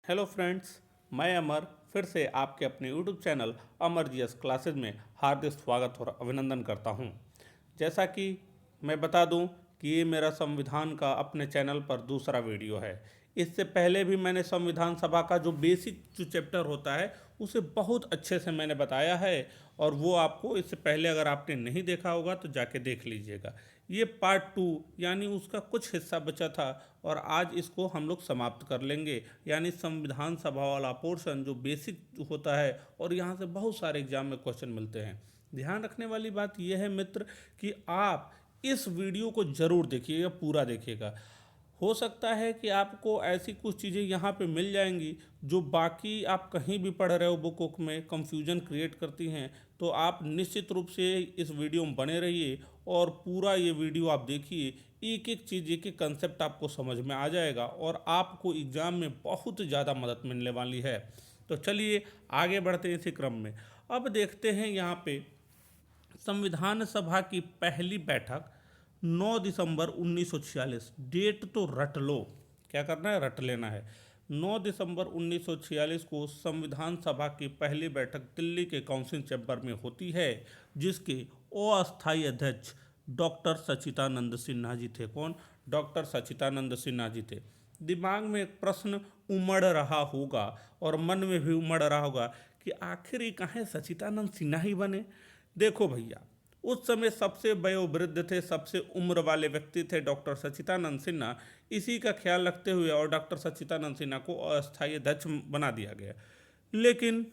Hello friends, मैं अमर फिर से आपके अपने यूट्यूब चैनल अमर जीएस क्लासेज में हार्दिक स्वागत और अभिनंदन करता हूं। जैसा कि मैं बता दूं कि ये मेरा संविधान का अपने चैनल पर दूसरा वीडियो है। इससे पहले भी मैंने संविधान सभा का जो बेसिक जो चैप्टर होता है उसे बहुत अच्छे से मैंने बताया है, और वो आपको इससे पहले अगर आपने नहीं देखा होगा तो जाके देख लीजिएगा। ये पार्ट 2 यानी उसका कुछ हिस्सा बचा था, और आज इसको हम लोग समाप्त कर लेंगे। यानी संविधान सभा वाला पोर्शन जो बेसिक होता है, और यहाँ से बहुत सारे एग्जाम में क्वेश्चन मिलते हैं। ध्यान रखने वाली बात यह है मित्र कि आप इस वीडियो को जरूर देखिएगा, पूरा देखिएगा। हो सकता है कि आपको ऐसी कुछ चीज़ें यहाँ पे मिल जाएंगी जो बाकी आप कहीं भी पढ़ रहे हो बुक वुक में कंफ्यूजन क्रिएट करती हैं। तो आप निश्चित रूप से इस वीडियो में बने रहिए और पूरा ये वीडियो आप देखिए। एक एक चीज़, एक एक कंसेप्ट आपको समझ में आ जाएगा और आपको एग्ज़ाम में बहुत ज़्यादा मदद मिलने वाली है। तो चलिए आगे बढ़ते हैं इसी क्रम में। अब देखते हैं यहाँ पे संविधान सभा की पहली बैठक 9 दिसंबर 1946। डेट तो रट लो, क्या करना है, रट लेना है। 9 दिसंबर 1946 को संविधान सभा की पहली बैठक दिल्ली के काउंसिल चैम्बर में होती है, जिसके अस्थायी अध्यक्ष डॉक्टर सच्चिदानंद सिन्हा जी थे। कौन? डॉक्टर सच्चिदानंद सिन्हा जी थे। दिमाग में एक प्रश्न उमड़ रहा होगा और मन में भी उमड़ रहा होगा कि आखिर ये कहाँ सच्चिदानंद सिन्हा ही बने। देखो भैया, उस समय सबसे वयोवृद्ध थे, सबसे उम्र वाले व्यक्ति थे डॉक्टर सच्चिदानंद सिन्हा। इसी का ख्याल रखते हुए और डॉक्टर सच्चिदानंद सिन्हा को अस्थायी अध्यक्ष बना दिया गया। लेकिन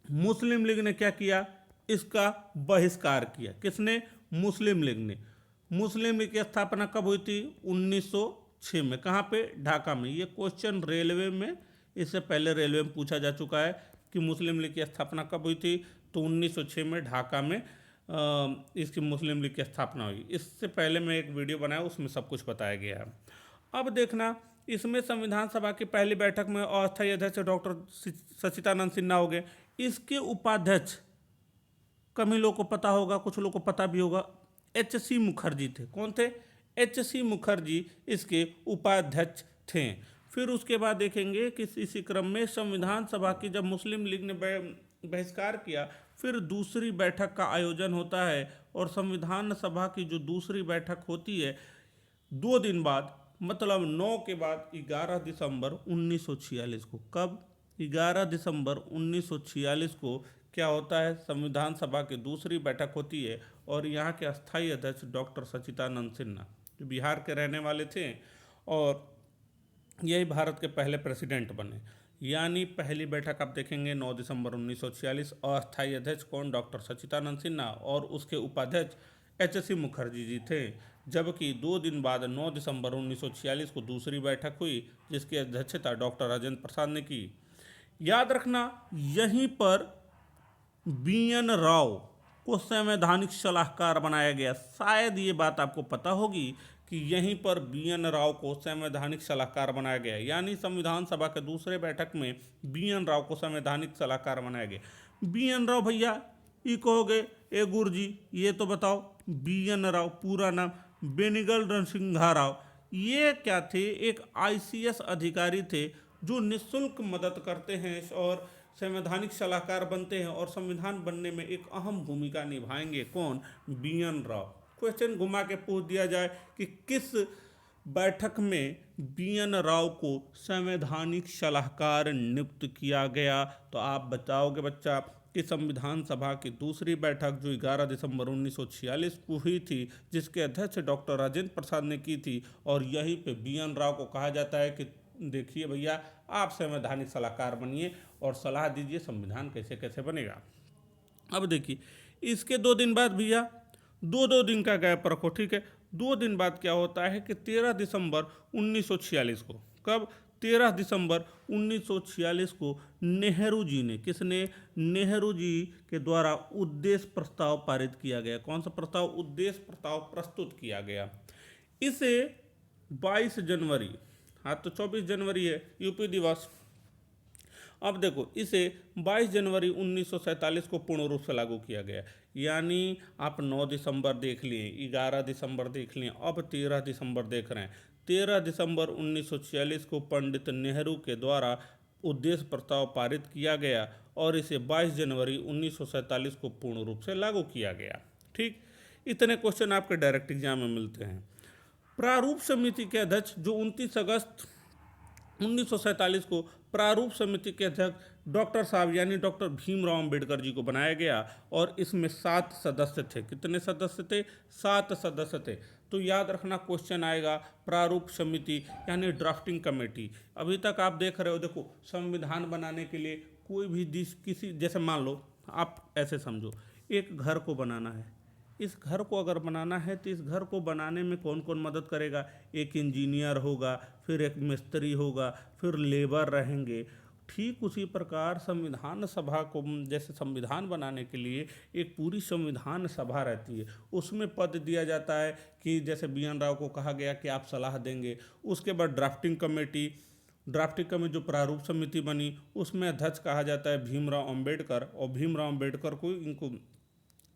मुस्लिम लीग ने क्या किया? इसका बहिष्कार किया। किसने? मुस्लिम लीग ने। मुस्लिम लीग की स्थापना कब हुई थी? 1906 में। कहाँ पे? ढाका में। ये क्वेश्चन रेलवे में, इससे पहले रेलवे में पूछा जा चुका है कि मुस्लिम लीग की स्थापना कब हुई थी। तो 1906 में ढाका में इसकी मुस्लिम लीग की स्थापना हुई। इससे पहले मैं एक वीडियो बनाया, उसमें सब कुछ बताया गया है। अब देखना, इसमें संविधान सभा की पहली बैठक में अस्थायी अध्यक्ष डॉक्टर सच्चिदानंद सिन्हा हो गए। इसके उपाध्यक्ष कम ही लोग को पता होगा, कुछ लोग को पता भी होगा, एच.सी. मुखर्जी थे। कौन थे? एच.सी. मुखर्जी इसके उपाध्यक्ष थे। फिर उसके बाद देखेंगे कि इसी क्रम में संविधान सभा की जब मुस्लिम लीग ने बहिष्कार किया, फिर दूसरी बैठक का आयोजन होता है। और संविधान सभा की जो दूसरी बैठक होती है 2 दिन बाद, मतलब 9 के बाद 11 दिसंबर 1946 को। कब? 11 दिसंबर 1946 को क्या होता है? संविधान सभा की दूसरी बैठक होती है, और यहाँ के अस्थायी अध्यक्ष डॉक्टर सच्चिदानंद सिन्हा जो बिहार के रहने वाले थे, और यही भारत के पहले प्रेसिडेंट बने। यानी पहली बैठक आप देखेंगे 9 दिसंबर 1946। अस्थायी अध्यक्ष कौन? डॉक्टर सच्चिदानंद सिन्हा, और उसके उपाध्यक्ष एच.सी. मुखर्जी जी थे। जबकि 2 दिन बाद 9 दिसंबर 1946 को दूसरी बैठक हुई, जिसकी अध्यक्षता डॉक्टर राजेंद्र प्रसाद ने की। याद रखना, यहीं पर बी.एन. राव को संवैधानिक सलाहकार बनाया गया। शायद ये बात आपको पता होगी कि यहीं पर बी.एन. राव को संवैधानिक सलाहकार बनाया गया। यानी संविधान सभा के दूसरे बैठक में बी.एन. राव को संवैधानिक सलाहकार बनाया गया। बी.एन. राव भैया, ये कहोगे ए गुरु जी, ये तो बताओ, बी.एन. राव पूरा नाम बेनिगल रणसिंघा राव। ये क्या थे? एक आईसीएस अधिकारी थे जो निःशुल्क मदद करते हैं और संवैधानिक सलाहकार बनते हैं, और संविधान बनने में एक अहम भूमिका निभाएंगे। कौन? बी.एन. राव। क्वेश्चन घुमा के पूछ दिया जाए कि किस बैठक में बी.एन. राव को संवैधानिक सलाहकार नियुक्त किया गया, तो आप बताओगे बच्चा कि संविधान सभा की दूसरी बैठक जो 11 दिसंबर 1946 को हुई थी, जिसके अध्यक्ष डॉक्टर राजेंद्र प्रसाद ने की थी। और यहीं पे बी.एन. राव को कहा जाता है कि देखिए भैया, आप संवैधानिक सलाहकार बनिए और सलाह दीजिए संविधान कैसे कैसे बनेगा। अब देखिए, इसके 2 दिन बाद भैया, 2-2 दिन का गैप रखो, ठीक है। 2 दिन बाद क्या होता है कि 13 दिसंबर 1946 को। कब? 13 दिसंबर 1946 को नेहरू जी ने, किसने? नेहरू जी के द्वारा उद्देश्य प्रस्ताव पारित किया गया। कौन सा प्रस्ताव? उद्देश्य प्रस्ताव प्रस्तुत किया गया। इसे 22 जनवरी, हाँ तो 24 जनवरी है यूपी दिवस। अब देखो, इसे 22 जनवरी 1947 को पूर्ण रूप से लागू किया गया। यानी आप 9 दिसंबर देख लिए, 11 दिसंबर देख लिए, अब 13 दिसंबर देख रहे हैं। 13 दिसंबर 1946 को पंडित नेहरू के द्वारा उद्देश्य प्रस्ताव पारित किया गया और इसे 22 जनवरी 1947 को पूर्ण रूप से लागू किया गया। ठीक, इतने क्वेश्चन आपके डायरेक्ट एग्जाम में मिलते हैं। प्रारूप समिति के अध्यक्ष जो 29 अगस्त 1947 को प्रारूप समिति के अध्यक्ष डॉक्टर साहब यानी डॉक्टर भीमराव अंबेडकर जी को बनाया गया और इसमें 7 सदस्य थे। कितने सदस्य थे? 7 सदस्य थे। तो याद रखना क्वेश्चन आएगा प्रारूप समिति यानी ड्राफ्टिंग कमेटी। अभी तक आप देख रहे हो, देखो संविधान बनाने के लिए कोई भी किसी, जैसे मान लो आप ऐसे समझो एक घर को बनाना है। इस घर को अगर बनाना है तो इस घर को बनाने में कौन कौन मदद करेगा? एक इंजीनियर होगा, फिर एक मिस्त्री होगा, फिर लेबर रहेंगे। ठीक उसी प्रकार संविधान सभा को, जैसे संविधान बनाने के लिए एक पूरी संविधान सभा रहती है, उसमें पद दिया जाता है कि जैसे BN राव को कहा गया कि आप सलाह देंगे। उसके बाद ड्राफ्टिंग कमेटी जो प्रारूप समिति बनी उसमें अध्यक्ष कहा जाता है भीमराव अंबेडकर, और भीमराव अंबेडकर को इनको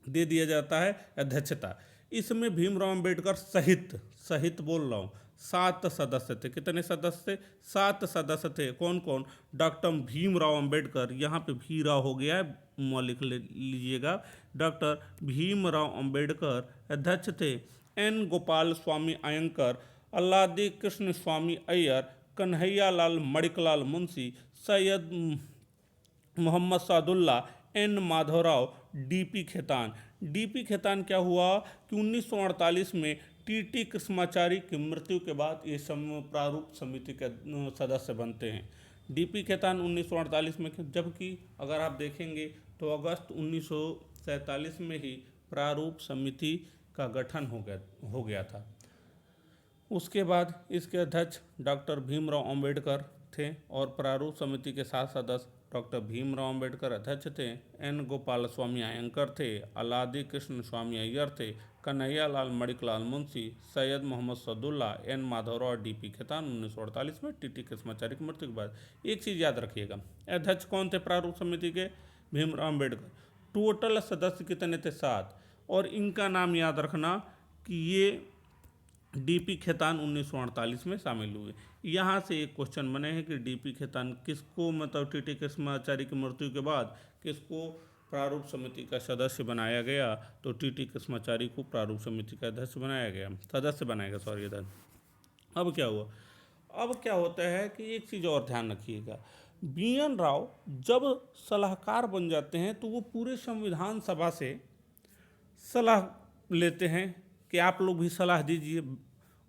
दे दिया जाता है अध्यक्षता। इसमें भीमराव अंबेडकर सहित बोल रहा हूँ 7 सदस्य थे। कितने सदस्य थे? 7 सदस्य थे। कौन कौन? डॉक्टर भीमराव अंबेडकर, यहाँ पे भीराव हो गया है, मौलिक लीजिएगा। डॉक्टर भीमराव अंबेडकर अध्यक्ष थे। N गोपाल स्वामी अयंकर, अल्लादी कृष्ण स्वामी Iyer, Kanhaiyalal Maneklal Munshi, Syed Mohammad Sadulla, N Madhavrao, DP Khetan. DP Khetan क्या हुआ कि 1948 में TT कृष्णाचारी की मृत्यु के बाद ये प्रारूप समिति के सदस्य बनते हैं। DP खेतान 1948 में, जबकि अगर आप देखेंगे तो अगस्त 1947 में ही प्रारूप समिति का गठन हो गया था। उसके बाद इसके अध्यक्ष डॉक्टर भीमराव अंबेडकर थे और प्रारूप समिति के 7 सदस्य डॉक्टर भीमराव अंबेडकर अध्यक्ष थे, N गोपाल स्वामी अयंकर थे, अलादी कृष्ण स्वामी अय्यर थे, कन्हैयालाल मणिकलाल मुंशी, सैयद मोहम्मद सदुल्ला, N माधवराव, DP खेतान। 1948 में TT कृष्णाचारी की मृत्यु के बाद एक चीज़ याद रखिएगा, अध्यक्ष कौन थे प्रारूप समिति के? भीमराव अंबेडकर। टोटल सदस्य कितने थे? 7। और इनका नाम याद रखना कि ये DP खेतान 1948 में शामिल हुए। यहाँ से एक क्वेश्चन बने हैं कि DP खेतान किसको, मतलब TT कृष्णाचारी की मृत्यु के बाद किसको प्रारूप समिति का सदस्य बनाया गया? तो TT कृष्णाचारी को प्रारूप समिति का अध्यक्ष बनाया गया, सदस्य बनाया गया, सॉरी अध्यक्ष। अब क्या हुआ? अब क्या होता है कि एक चीज़ और ध्यान रखिएगा, BN राव जब सलाहकार बन जाते हैं तो वो पूरे संविधान सभा से सलाह लेते हैं कि आप लोग भी सलाह दीजिए।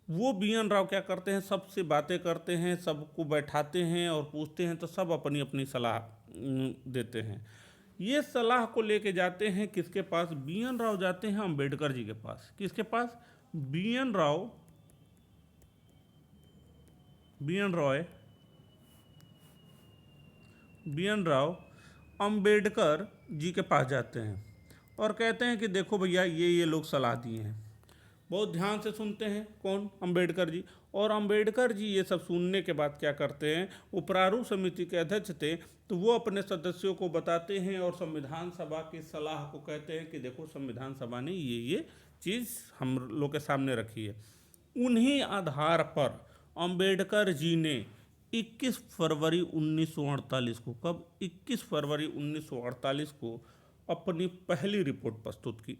वो BN राव क्या करते हैं? सबसे बातें करते हैं, सबको बैठाते हैं और पूछते हैं, तो सब अपनी अपनी सलाह देते हैं। ये सलाह को लेके जाते हैं किसके पास? BN राव जाते हैं अंबेडकर जी के पास। किसके पास? BN राव अंबेडकर जी के पास जाते हैं और कहते हैं कि देखो भैया ये लोग सलाह दिए हैं। बहुत ध्यान से सुनते हैं, कौन? अंबेडकर जी। और अंबेडकर जी ये सब सुनने के बाद क्या करते हैं, वो प्रारूप समिति के अध्यक्ष थे, तो वो अपने सदस्यों को बताते हैं और संविधान सभा की सलाह को कहते हैं कि देखो संविधान सभा ने ये चीज़ हम लोग के सामने रखी है। उन्हीं आधार पर अंबेडकर जी ने 21 फरवरी 1948 को, कब? 21 फरवरी 1948 को अपनी पहली रिपोर्ट प्रस्तुत की।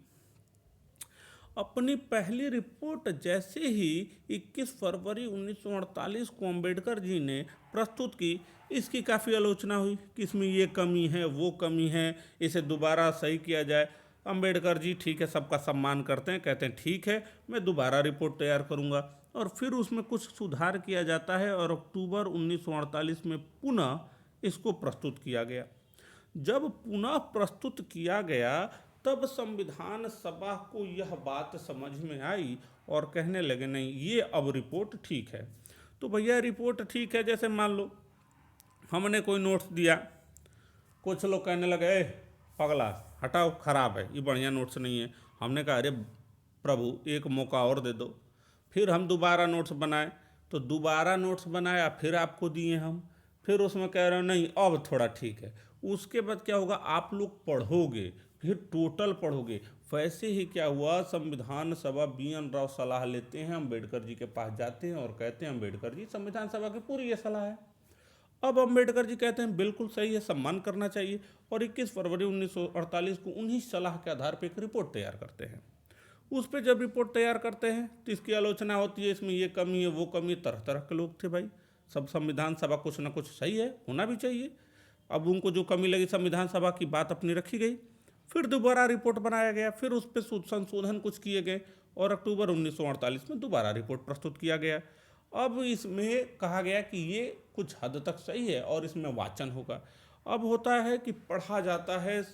अपनी पहली रिपोर्ट जैसे ही 21 फरवरी 1948 को अंबेडकर जी ने प्रस्तुत की, इसकी काफ़ी आलोचना हुई कि इसमें ये कमी है, वो कमी है, इसे दोबारा सही किया जाए। अंबेडकर जी ठीक है, सबका सम्मान करते हैं, कहते हैं ठीक है मैं दोबारा रिपोर्ट तैयार करूँगा, और फिर उसमें कुछ सुधार किया जाता है और अक्टूबर 1948 में पुनः इसको प्रस्तुत किया गया। जब पुनः प्रस्तुत किया गया तब संविधान सभा को यह बात समझ में आई और कहने लगे नहीं ये अब रिपोर्ट ठीक है। तो भैया रिपोर्ट ठीक है, जैसे मान लो हमने कोई नोट्स दिया, कुछ लोग कहने लगे ए पगला हटाओ, ख़राब है, ये बढ़िया नोट्स नहीं है। हमने कहा अरे प्रभु एक मौका और दे दो। फिर हम दोबारा नोट्स बनाए, तो दोबारा नोट्स बनाया, फिर आपको दिए हम, फिर उसमें कह रहे हो नहीं अब थोड़ा ठीक है। उसके बाद क्या होगा, आप लोग पढ़ोगे, फिर टोटल पढ़ोगे। वैसे ही क्या हुआ, संविधान सभा BN राव सलाह लेते हैं, अंबेडकर जी के पास जाते हैं और कहते हैं अंबेडकर जी संविधान सभा की पूरी ये सलाह है। अब अम्बेडकर जी कहते हैं बिल्कुल सही है, सम्मान करना चाहिए, और 21 फरवरी 1948 को उन्हीं सलाह के आधार पर एक रिपोर्ट तैयार करते हैं। उस पर जब रिपोर्ट तैयार करते हैं तो इसकी आलोचना होती है, इसमें ये कमी है वो कमी, तरह तरह के लोग थे भाई। सब संविधान सभा कुछ ना कुछ सही है, होना भी चाहिए। अब उनको जो कमी लगी संविधान सभा की, बात अपनी रखी गई। फिर दोबारा रिपोर्ट बनाया गया, फिर उस पर संशोधन कुछ किए गए, और अक्टूबर 1948 में दोबारा रिपोर्ट प्रस्तुत किया गया। अब इसमें कहा गया कि ये कुछ हद तक सही है और इसमें वाचन होगा। अब होता है कि पढ़ा जाता है,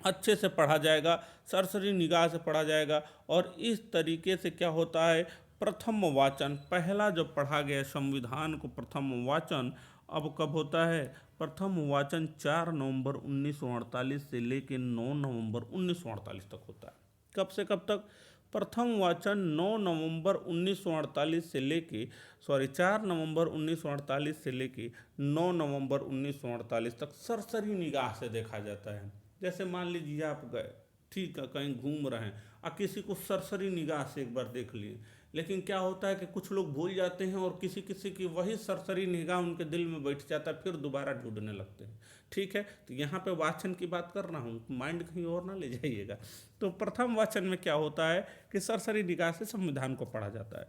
अच्छे से पढ़ा जाएगा, सरसरी निगाह से पढ़ा जाएगा, और इस तरीके से क्या होता है, प्रथम वाचन, पहला जो पढ़ा गया संविधान को प्रथम वाचन, अब कब होता है, प्रथम वाचन 4 नवंबर 1948 से लेकर 9 नवंबर 1948 तक होता है। कब से कब तक, प्रथम वाचन 9 नवंबर 1948 से लेके 4 नवंबर 1948 से लेके 9 नवंबर 1948 तक सरसरी निगाह से देखा जाता है। जैसे मान लीजिए आप गए, ठीक है, कहीं घूम रहे हैं और किसी को सरसरी निगाह से एक बार देख लिए, लेकिन क्या होता है कि कुछ लोग भूल जाते हैं और किसी किसी की वही सरसरी निगाह उनके दिल में बैठ जाता है, फिर दोबारा ढूंढने लगते हैं। ठीक है, तो यहाँ पे वाचन की बात कर रहा हूँ, माइंड कहीं और ना ले जाइएगा। तो प्रथम वाचन में क्या होता है कि सरसरी निगाह से संविधान को पढ़ा जाता है।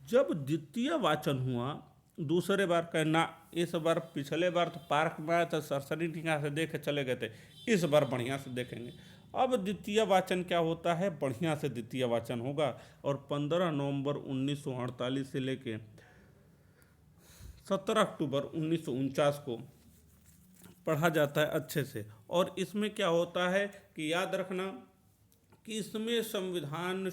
जब द्वितीय वाचन हुआ, दूसरे बार कहना, इस बार पिछले बार तो पार्क में आया था, सरसरी निगाह से देखे चले गए थे, इस बार बढ़िया से देखेंगे। अब द्वितीय वाचन क्या होता है, बढ़िया से द्वितीय वाचन होगा, और 15 नवंबर 1948 से लेके 17 अक्टूबर 1949 को पढ़ा जाता है अच्छे से। और इसमें क्या होता है कि याद रखना कि इसमें संविधान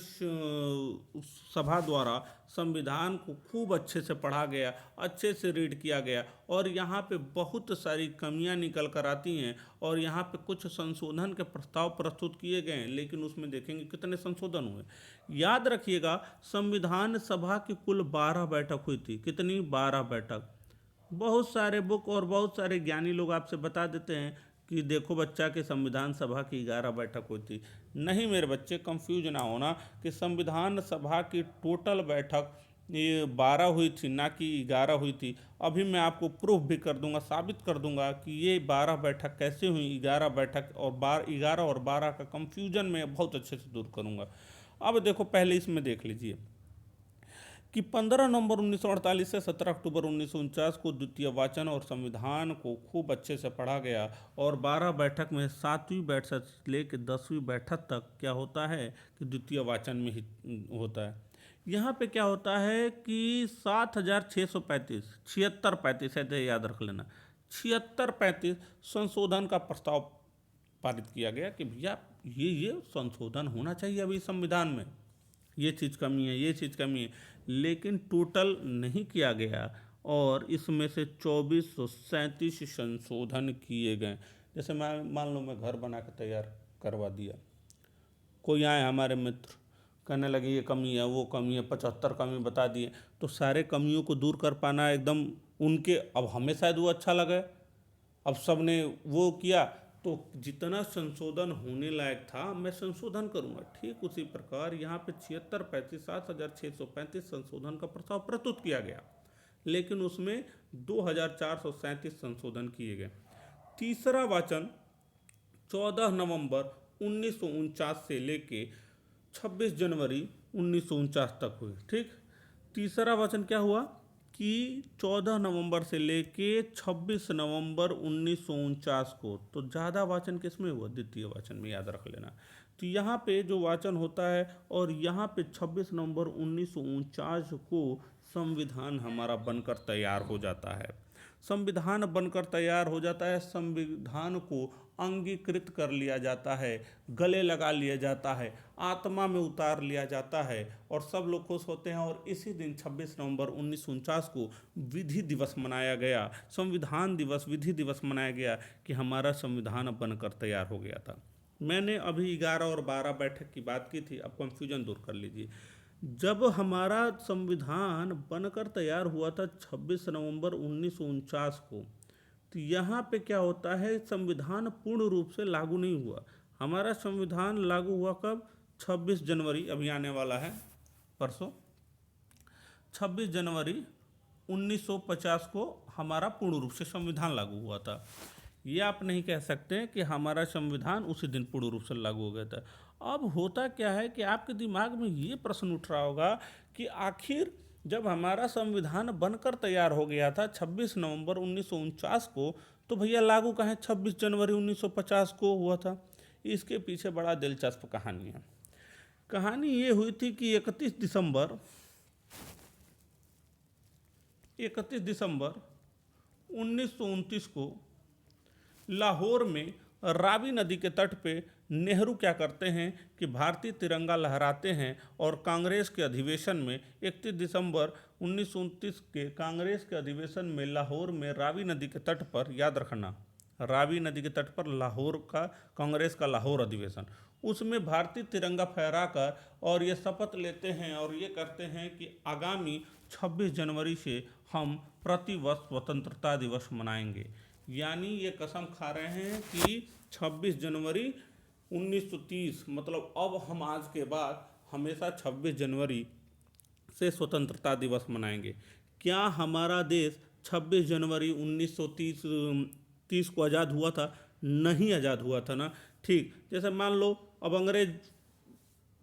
सभा द्वारा संविधान को खूब अच्छे से पढ़ा गया, अच्छे से रीड किया गया, और यहाँ पे बहुत सारी कमियां निकल कर आती हैं, और यहाँ पे कुछ संशोधन के प्रस्ताव प्रस्तुत किए गए हैं, लेकिन उसमें देखेंगे कितने संशोधन हुए। याद रखिएगा, संविधान सभा की कुल 12 बैठक हुई थी। कितनी, 12 बैठक। बहुत सारे बुक और बहुत सारे ज्ञानी लोग आपसे बता देते हैं कि देखो बच्चा कि संविधान सभा की 11 बैठक हुई थी। नहीं मेरे बच्चे, कंफ्यूज ना होना कि संविधान सभा की टोटल बैठक ये 12 हुई थी, ना कि 11 हुई थी। अभी मैं आपको प्रूफ भी कर दूंगा, साबित कर दूंगा कि ये 12 बैठक कैसे हुई, 11 बैठक, और 11 और 12 का कंफ्यूजन मैं बहुत अच्छे से दूर करूंगा। अब देखो, पहले इसमें देख लीजिए कि 15 नवंबर 1948 से 17 अक्टूबर 1949 को द्वितीय वाचन और संविधान को खूब अच्छे से पढ़ा गया, और 12 बैठक में 7वीं बैठक से लेकर 10वीं बैठक तक क्या होता है कि द्वितीय वाचन में ही होता है। यहाँ पे क्या होता है कि 7,635 7635 ऐसे याद रख लेना, 7635 संशोधन का प्रस्ताव पारित किया गया कि भैया ये संशोधन होना चाहिए अभी संविधान में, ये चीज़ कमी है, ये चीज़ कमी है, लेकिन टोटल नहीं किया गया, और इसमें से 2437 संशोधन किए गए। जैसे मान लो मैं घर बना के तैयार करवा दिया, कोई आए हमारे मित्र, कहने लगे ये कमी है वो कमी है, 75 कमी बता दिए, तो सारे कमियों को दूर कर पाना एकदम उनके, अब हमें शायद वो अच्छा लगे, अब सब ने वो किया, तो जितना संशोधन होने लायक था मैं संशोधन करूंगा। ठीक उसी प्रकार यहाँ पे 7635 संशोधन का प्रस्ताव प्रस्तुत किया गया, लेकिन उसमें 2437 संशोधन किए गए। तीसरा वाचन 14 नवंबर 1949 से लेके 26 जनवरी 1949 तक हुई। ठीक, तीसरा वाचन क्या हुआ कि 14 नवंबर से लेके 26 नवंबर 1949 को, तो ज़्यादा वाचन किसमें हुआ, द्वितीय वाचन में, याद रख लेना। तो यहाँ पे जो वाचन होता है, और यहाँ पे 26 नवंबर 1949 को संविधान हमारा बनकर तैयार हो जाता है। संविधान बनकर तैयार हो जाता है, संविधान को अंगीकृत कर लिया जाता है, गले लगा लिया जाता है, आत्मा में उतार लिया जाता है, और सब लोग खुश होते हैं। और इसी दिन 26 नवंबर 1949 को विधि दिवस मनाया गया, संविधान दिवस, विधि दिवस मनाया गया कि हमारा संविधान बनकर तैयार हो गया था। मैंने अभी 11 और 12 बैठक की बात की थी, अब कंफ्यूजन दूर कर लीजिए। जब हमारा संविधान बनकर तैयार हुआ था 26 नवंबर 1949 को, तो यहाँ पे क्या होता है, संविधान पूर्ण रूप से लागू नहीं हुआ। हमारा संविधान लागू हुआ कब, 26 जनवरी, अभी आने वाला है परसों, 26 जनवरी 1950 को हमारा पूर्ण रूप से संविधान लागू हुआ था। ये आप नहीं कह सकते कि हमारा संविधान उसी दिन पूर्ण रूप से लागू हो गया था। अब होता क्या है कि आपके दिमाग में ये प्रश्न उठ रहा होगा कि आखिर जब हमारा संविधान बनकर तैयार हो गया था 26 नवंबर 1949 को, तो भैया लागू कहाँ 26 जनवरी 1950 को हुआ था। इसके पीछे बड़ा दिलचस्प कहानी है। कहानी ये हुई थी कि 31 दिसंबर 1929 को लाहौर में रावी नदी के तट पे नेहरू क्या करते हैं कि भारतीय तिरंगा लहराते हैं और कांग्रेस के अधिवेशन में 31 दिसंबर 1929 के कांग्रेस के अधिवेशन में लाहौर में रावी नदी के तट पर, याद रखना, रावी नदी के तट पर लाहौर का कांग्रेस का लाहौर अधिवेशन, उसमें भारतीय तिरंगा फहराकर और ये शपथ लेते हैं और ये करते हैं कि आगामी 26 जनवरी से हम प्रतिवर्ष स्वतंत्रता दिवस मनाएंगे। यानी ये कसम खा रहे हैं कि 26 जनवरी 1930 मतलब अब हम आज के बाद हमेशा 26 जनवरी से स्वतंत्रता दिवस मनाएंगे। क्या हमारा देश 26 जनवरी 1930 को आज़ाद हुआ था? नहीं आज़ाद हुआ था ना। ठीक, जैसे मान लो अब अंग्रेज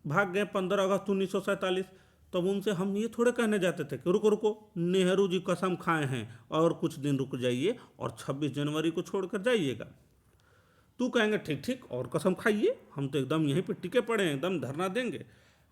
भाग गए 15 अगस्त 1947, तब उनसे हम ये थोड़े कहने जाते थे कि रुको रुको, नेहरू जी कसम खाए हैं और कुछ दिन रुक जाइए और 26 जनवरी को छोड़कर जाइएगा। तू कहेंगे ठीक ठीक और कसम खाइए, हम तो एकदम यहीं पे टिके पड़े हैं, एकदम धरना देंगे।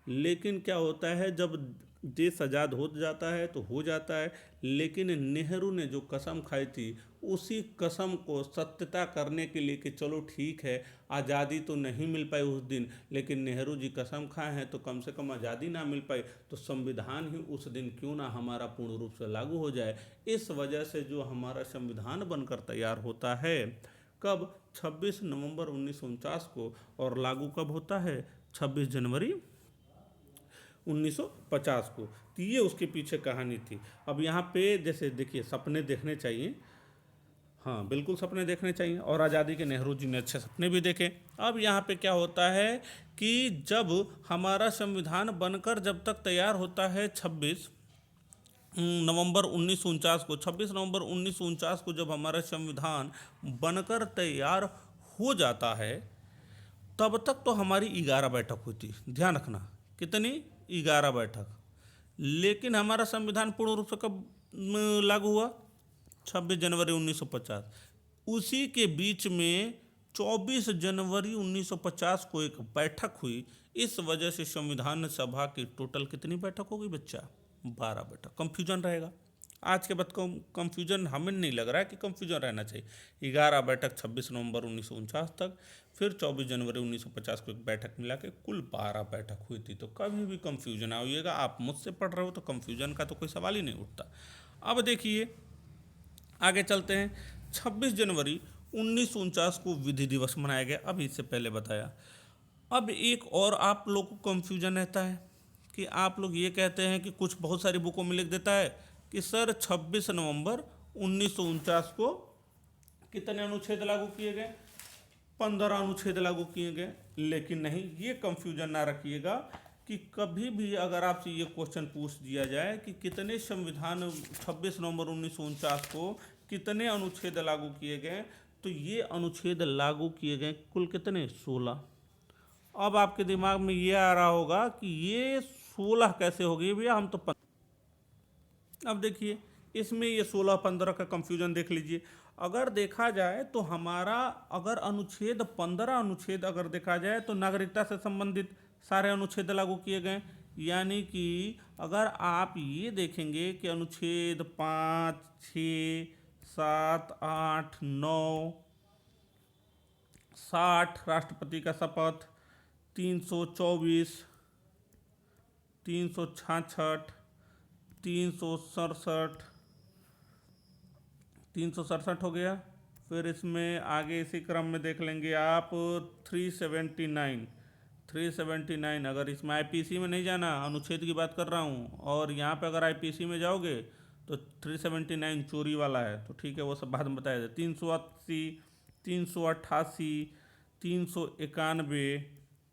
लेकिन क्या होता है, जब देश आज़ाद हो जाता है तो हो जाता है, लेकिन नेहरू ने जो कसम खाई थी उसी कसम को सत्यता करने के लिए कि चलो ठीक है आज़ादी तो नहीं मिल पाई उस दिन, लेकिन नेहरू जी कसम खाए हैं तो कम से कम आज़ादी ना मिल पाई तो संविधान ही उस दिन क्यों ना हमारा पूर्ण रूप से लागू हो जाए। इस वजह से जो हमारा संविधान बनकर तैयार होता है कब, 26 नवंबर 1949 को, और लागू कब होता है, 26 जनवरी 1950 को। तो ये उसके पीछे कहानी थी। अब यहाँ पे जैसे देखिए सपने देखने चाहिए, हाँ बिल्कुल सपने देखने चाहिए, और आज़ादी के नेहरू जी ने अच्छे सपने भी देखे। अब यहाँ पे क्या होता है कि जब हमारा संविधान बनकर जब तक तैयार होता है 26 नवंबर 1949 को, 26 नवंबर 1949 को जब हमारा संविधान बनकर तैयार हो जाता है तब तक तो हमारी 11 बैठक हुई थी। ध्यान रखना, कितनी, 11 बैठक। लेकिन हमारा संविधान पूर्ण रूप से कब लागू हुआ, 26 जनवरी 1950। उसी के बीच में 24 जनवरी 1950 को एक बैठक हुई। इस वजह से संविधान सभा की टोटल कितनी बैठक होगी बच्चा, 12 बैठक। कंफ्यूजन रहेगा आज के बाद, कंफ्यूजन हमें नहीं लग रहा है कि कंफ्यूजन रहना चाहिए। 11 बैठक 26 नवंबर 1949 तक, फिर 24 जनवरी 1950 को एक बैठक मिला के कुल 12 बैठक हुई थी। तो कभी भी कंफ्यूजन आइएगा, आप मुझसे पढ़ रहे हो तो कंफ्यूजन का तो कोई सवाल ही नहीं उठता। अब देखिए आगे चलते हैं। 26 जनवरी 1949 को विधि दिवस मनाया गया, अभी इससे पहले बताया। अब एक और आप लोग को कंफ्यूजन रहता है कि आप लोग ये कहते हैं कि कुछ बहुत सारी बुकों में लिख देता है कि सर 26 नवंबर 1949 को कितने अनुच्छेद लागू किए गए, 15 अनुच्छेद लागू किए गए। लेकिन नहीं, ये कंफ्यूजन ना रखिएगा कि कभी भी अगर आपसे ये क्वेश्चन पूछ दिया जाए कि कितने संविधान 26 नवंबर 1949 को कितने अनुच्छेद लागू किए गए, तो ये अनुच्छेद लागू किए गए कुल कितने, 16। अब आपके दिमाग में ये आ रहा होगा कि ये 16 कैसे हो गई भैया, हम तो अब देखिए इसमें ये 16-15 का कंफ्यूजन देख लीजिए। अगर देखा जाए तो हमारा अगर अनुच्छेद 15 अनुच्छेद अगर देखा जाए तो नागरिकता से संबंधित सारे अनुच्छेद लागू किए गए। यानी कि अगर आप ये देखेंगे कि अनुच्छेद 5, 6, 7, 8, 9, 60 राष्ट्रपति का शपथ, 324, 366, 367, 367 हो गया। फिर इसमें आगे इसी क्रम में देख लेंगे आप 379 अगर इसमें आईपीसी में नहीं जाना, अनुच्छेद की बात कर रहा हूँ, और यहाँ पे अगर आईपीसी में जाओगे तो 379 चोरी वाला है, तो ठीक है वो सब बाद में बताया जाए। 380, 388, 391,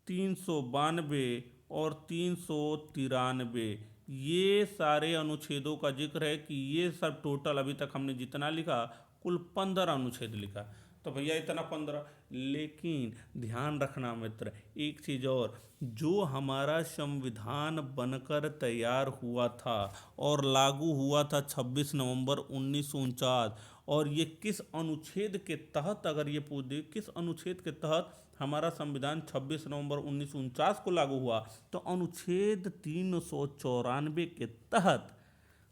392 और 393 ये सारे अनुच्छेदों का जिक्र है कि ये सब टोटल अभी तक हमने जितना लिखा कुल 15 अनुच्छेद लिखा। तो भैया इतना 15, लेकिन ध्यान रखना मित्र एक चीज़ और, जो हमारा संविधान बनकर तैयार हुआ था और लागू हुआ था 26 नवंबर 1949, और ये किस अनुच्छेद के तहत, अगर ये पूछ दे किस अनुच्छेद के तहत हमारा संविधान 26 नवंबर 1949 को लागू हुआ, तो अनुच्छेद 394 के तहत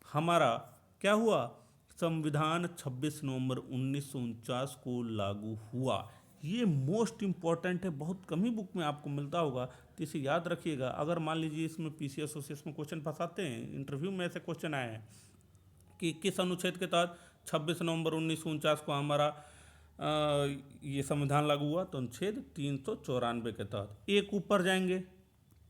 हमारा क्या हुआ, संविधान 26 नवंबर 1949 को लागू हुआ। ये मोस्ट इंपॉर्टेंट है, बहुत कम ही बुक में आपको मिलता होगा, तो इसे याद रखिएगा। अगर मान लीजिए इसमें पीसी एसोसिएशन में क्वेश्चन फंसाते हैं, इंटरव्यू में ऐसे क्वेश्चन आए हैं कि किस अनुच्छेद के तहत 26 नवंबर 1949 को हमारा ये संविधान लागू हुआ, तो अनुच्छेद 394 के तहत। एक ऊपर जाएंगे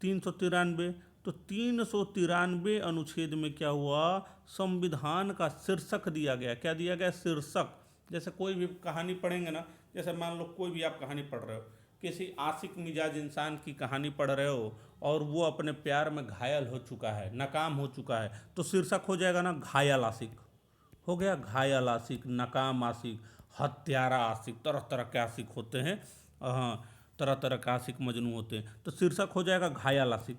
393, तो 393 अनुच्छेद में क्या हुआ, संविधान का शीर्षक दिया गया। क्या दिया गया, शीर्षक। जैसे कोई भी कहानी पढ़ेंगे ना, जैसे मान लो कोई भी आप कहानी पढ़ रहे हो, किसी आशिक मिजाज इंसान की कहानी पढ़ रहे हो और वो अपने प्यार में घायल हो चुका है, नाकाम हो चुका है, तो शीर्षक हो जाएगा ना घायल आशिक, हो गया घायल आशिक, नाकाम आशिक, हत्यारा आशिक, तरह तरह के आशिक होते हैं। हाँ, तरह तरह के आशिक मजनू होते हैं, तो शीर्षक हो जाएगा घायल आशिक।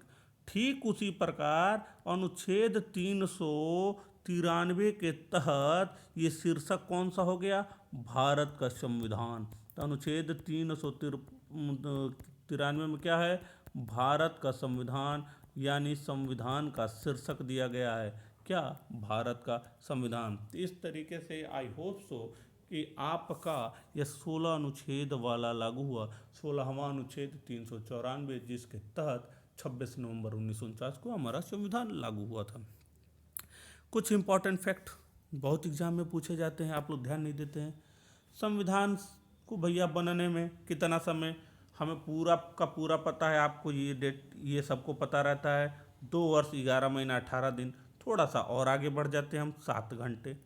ठीक उसी प्रकार अनुच्छेद 393 के तहत ये शीर्षक कौन सा हो गया, भारत का संविधान। तो अनुच्छेद 393 में क्या है, भारत का संविधान, यानी संविधान का शीर्षक दिया गया है क्या, भारत का संविधान। तो इस तरीके से आई होप सो कि आपका यह 16 अनुच्छेद वाला लागू हुआ, 16वां अनुच्छेद 394, जिसके तहत 26 नवंबर 1949 को हमारा संविधान लागू हुआ था। कुछ इंपॉर्टेंट फैक्ट बहुत एग्जाम में पूछे जाते हैं, आप लोग ध्यान नहीं देते हैं। संविधान को भैया बनने में कितना समय, हमें पूरा का पूरा पता है, आपको ये डेट ये सबको पता रहता है, 2 वर्ष 11 महीना 18 दिन। थोड़ा सा और आगे बढ़ जाते हैं हम, 7 घंटे।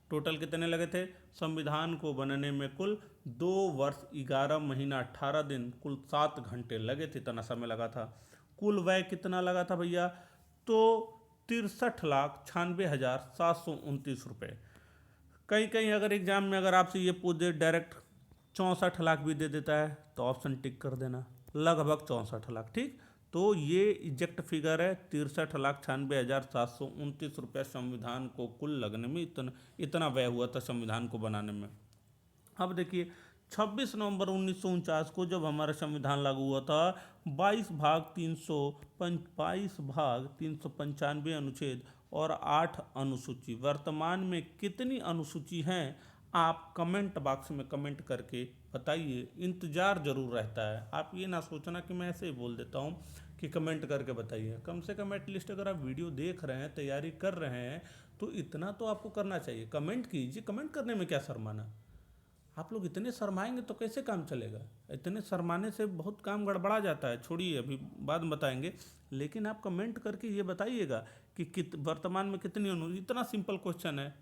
टोटल कितने लगे थे संविधान को बनने में, कुल 2 वर्ष 11 महीना 18 दिन, कुल 7 घंटे लगे थे, इतना समय लगा था। कुल व्यय कितना लगा था भैया, तो 63,96,729 रुपये। कहीं कहीं अगर एग्जाम में अगर आपसे ये पूछ दे डायरेक्ट 64 लाख भी दे देता है, तो ऑप्शन टिक कर देना, लगभग 64 लाख, ठीक। तो ये एग्जैक्ट फिगर है, 63,96,729 रुपये संविधान को कुल लगने में, इतना व्यय हुआ था संविधान को बनाने में। अब देखिए 26 नवंबर 1949 को जब हमारा संविधान लागू हुआ था, 22 भाग 395 अनुच्छेद और 8 अनुसूची। वर्तमान में कितनी अनुसूची हैं, आप कमेंट बॉक्स में कमेंट करके बताइए, इंतज़ार जरूर रहता है। आप ये ना सोचना कि मैं ऐसे ही बोल देता हूँ कि कमेंट करके बताइए, कम से कम एटलीस्ट अगर आप वीडियो देख रहे हैं, तैयारी कर रहे हैं, तो इतना तो आपको करना चाहिए, कमेंट कीजिए। कमेंट करने में क्या शर्माना, आप लोग इतने शर्माएंगे तो कैसे काम चलेगा, इतने शर्माने से बहुत काम गड़बड़ा जाता है। छोड़िए, अभी बाद में बताएंगे, लेकिन आप कमेंट करके ये बताइएगा कि वर्तमान में कितनी इतना सिंपल क्वेश्चन है,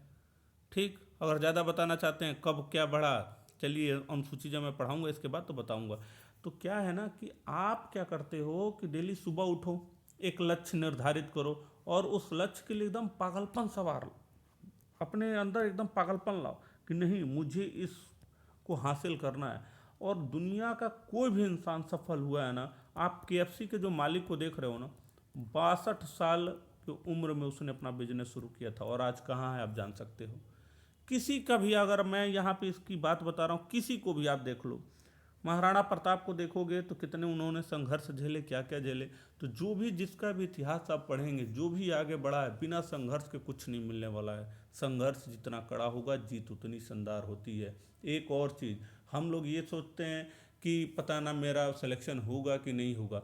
ठीक। अगर ज़्यादा बताना चाहते हैं कब क्या बढ़ा, चलिए अनुसूची जब मैं पढ़ाऊँगा इसके बाद तो बताऊँगा। तो क्या है ना कि आप क्या करते हो कि डेली सुबह उठो, एक लक्ष्य निर्धारित करो और उस लक्ष्य के लिए एकदम पागलपन सवार अपने अंदर एकदम पागलपन लाओ कि नहीं मुझे इसको हासिल करना है। और दुनिया का कोई भी इंसान सफल हुआ है ना, आप केएफसी के जो मालिक को देख रहे हो ना, 62 साल की उम्र में उसने अपना बिजनेस शुरू किया था और आज कहाँ है आप जान सकते हो। किसी का भी, अगर मैं यहाँ पे इसकी बात बता रहा हूँ, किसी को भी आप देख लो, महाराणा प्रताप को देखोगे तो कितने उन्होंने संघर्ष झेले, क्या क्या झेले। तो जो भी जिसका भी इतिहास आप पढ़ेंगे, जो भी आगे बढ़ा है, बिना संघर्ष के कुछ नहीं मिलने वाला है। संघर्ष जितना कड़ा होगा, जीत उतनी शानदार होती है। एक और चीज़, हम लोग ये सोचते हैं कि पता ना मेरा सिलेक्शन होगा कि नहीं होगा।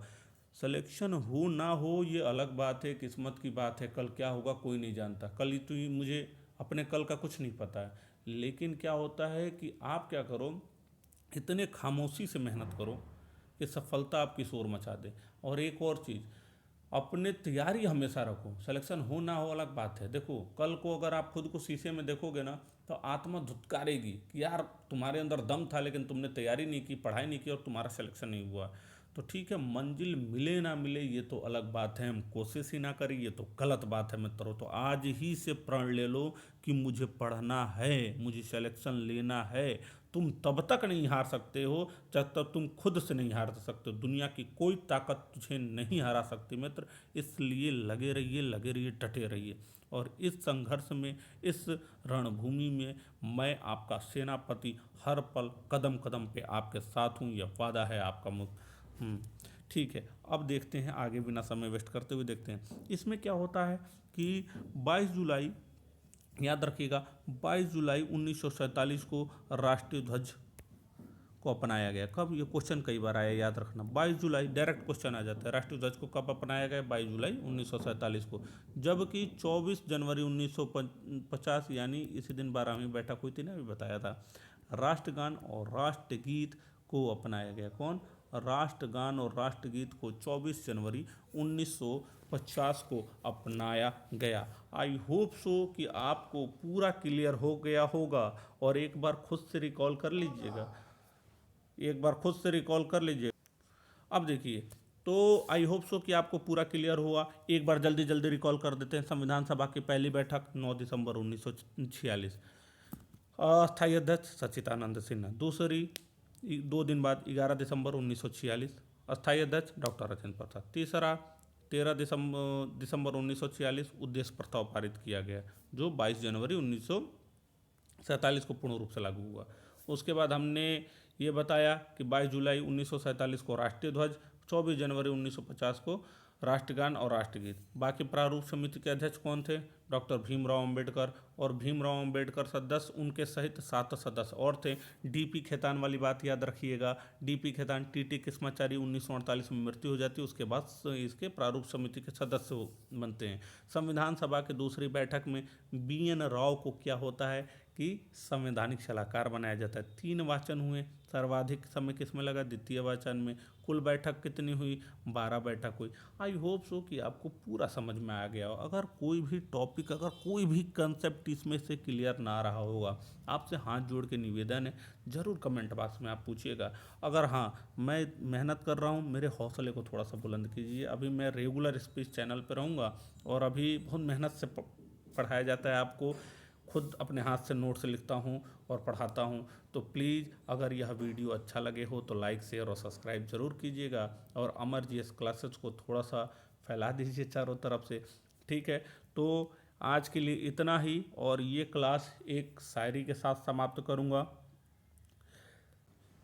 सिलेक्शन हो ना हो ये अलग बात है, किस्मत की बात है, कल क्या होगा कोई नहीं जानता। कल ही तो मुझे अपने कल का कुछ नहीं पता है। लेकिन क्या होता है कि आप क्या करो, इतने खामोशी से मेहनत करो कि सफलता आपकी शोर मचा दे। और एक और चीज़, अपने तैयारी हमेशा रखो। सिलेक्शन हो ना हो अलग बात है, देखो कल को अगर आप खुद को शीशे में देखोगे ना, तो आत्मा धुतकारेगी कि यार तुम्हारे अंदर दम था लेकिन तुमने तैयारी नहीं की, पढ़ाई नहीं की और तुम्हारा सिलेक्शन नहीं हुआ। तो ठीक है, मंजिल मिले ना मिले ये तो अलग बात है, हम कोशिश ही ना करें ये तो गलत बात है मित्रों। तो आज ही से प्रण ले लो कि मुझे पढ़ना है, मुझे सिलेक्शन लेना है। तुम तब तक नहीं हार सकते हो जब तक तुम खुद से नहीं हार सकते हो। दुनिया की कोई ताकत तुझे नहीं हरा सकती मित्र। इसलिए लगे रहिए, लगे रहिए, डटे रहिए। और इस संघर्ष में, इस रणभूमि में मैं आपका सेनापति हर पल कदम कदम पे आपके साथ हूँ, यह वादा है आपका ठीक है, अब देखते हैं आगे, बिना समय वेस्ट करते हुए देखते हैं इसमें क्या होता है कि 22 जुलाई, याद रखिएगा 22 जुलाई 1947 को राष्ट्रीय ध्वज को अपनाया गया। कब? ये क्वेश्चन कई बार आया, याद रखना। 22 जुलाई डायरेक्ट क्वेश्चन आ जाता है। राष्ट्रीय ध्वज को कब अपनाया गया? 22 जुलाई 1947 को। जबकि 24 जनवरी 1950 यानी इसी दिन 12वीं बैठक हुई थी ना, अभी बताया था, राष्ट्रगान और राष्ट्रगीत को अपनाया गया। कौन? राष्ट्रगान और राष्ट्रगीत को 24 जनवरी 1950 को अपनाया गया। आई होप सो कि आपको पूरा क्लियर हो गया होगा। और एक बार खुद से रिकॉल कर लीजिएगा, एक बार खुद से रिकॉल कर लीजिए। अब देखिए, तो आई होप सो कि आपको पूरा क्लियर हुआ। एक बार जल्दी जल्दी रिकॉल कर देते हैं। संविधान सभा की पहली बैठक 9 दिसंबर 1946, अस्थायी अध्यक्ष सच्चिदानंद सिन्हा। दूसरी 2 दिन बाद 11 दिसंबर 1946, अस्थायी अध्यक्ष डॉक्टर राजेंद्र प्रसाद। तीसरा 13 दिसंबर 1946 उद्देश्य प्रस्ताव पारित किया गया, जो 22 जनवरी 1947 को पूर्ण रूप से लागू हुआ। उसके बाद हमने ये बताया कि 22 जुलाई 1947 को राष्ट्रीय ध्वज, 24 जनवरी 1950 को राष्ट्रगान और राष्ट्रगीत। बाकी प्रारूप समिति के अध्यक्ष कौन थे? डॉक्टर भीमराव अंबेडकर। और भीमराव अंबेडकर सदस्य, उनके सहित 7 सदस्य और थे। डीपी खेतान वाली बात याद रखिएगा। डीपी खेतान, टीटी किस्माचारी 1948 में मृत्यु हो जाती है, उसके बाद इसके प्रारूप समिति के सदस्य बनते हैं। संविधान सभा की दूसरी बैठक में BN राव को क्या होता है कि संवैधानिक सलाहकार बनाया जाता है। 3 वाचन हुए, सर्वाधिक समय किसमें लगा? द्वितीय वाचन में। कुल बैठक कितनी हुई? 12 बैठक हुई। आई होप सो कि आपको पूरा समझ में आ गया हो। अगर कोई भी टॉपिक, अगर कोई भी कंसेप्ट इसमें से क्लियर ना रहा होगा, आपसे हाथ जोड़ के निवेदन है, ज़रूर कमेंट बॉक्स में आप पूछिएगा। अगर हाँ, मैं मेहनत कर रहा हूँ, मेरे हौसले को थोड़ा सा बुलंद कीजिए। अभी मैं रेगुलर स्पीच चैनल पर रहूँगा और अभी बहुत मेहनत से पढ़ाया जाता है आपको। खुद अपने हाथ से नोट्स लिखता हूँ और पढ़ाता हूँ। तो प्लीज़ अगर यह वीडियो अच्छा लगे हो तो लाइक, शेयर और सब्सक्राइब ज़रूर कीजिएगा। और अमर GS क्लासेस को थोड़ा सा फैला दीजिए चारों तरफ से, ठीक है। तो आज के लिए इतना ही, और ये क्लास एक शायरी के साथ समाप्त करूँगा।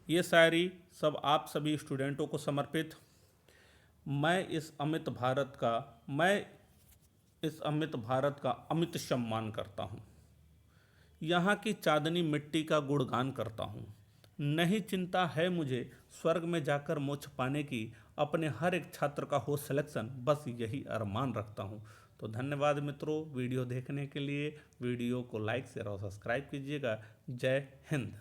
ये शायरी सब आप सभी स्टूडेंटों को समर्पित। मैं इस अमित भारत का अमित सम्मान करता हूँ। यहाँ की चांदनी मिट्टी का गुणगान करता हूँ। नहीं चिंता है मुझे स्वर्ग में जाकर मोक्ष पाने की, अपने हर एक छात्र का हो सिलेक्शन, बस यही अरमान रखता हूँ। तो धन्यवाद मित्रों वीडियो देखने के लिए। वीडियो को लाइक, शेयर और सब्सक्राइब कीजिएगा। जय हिंद।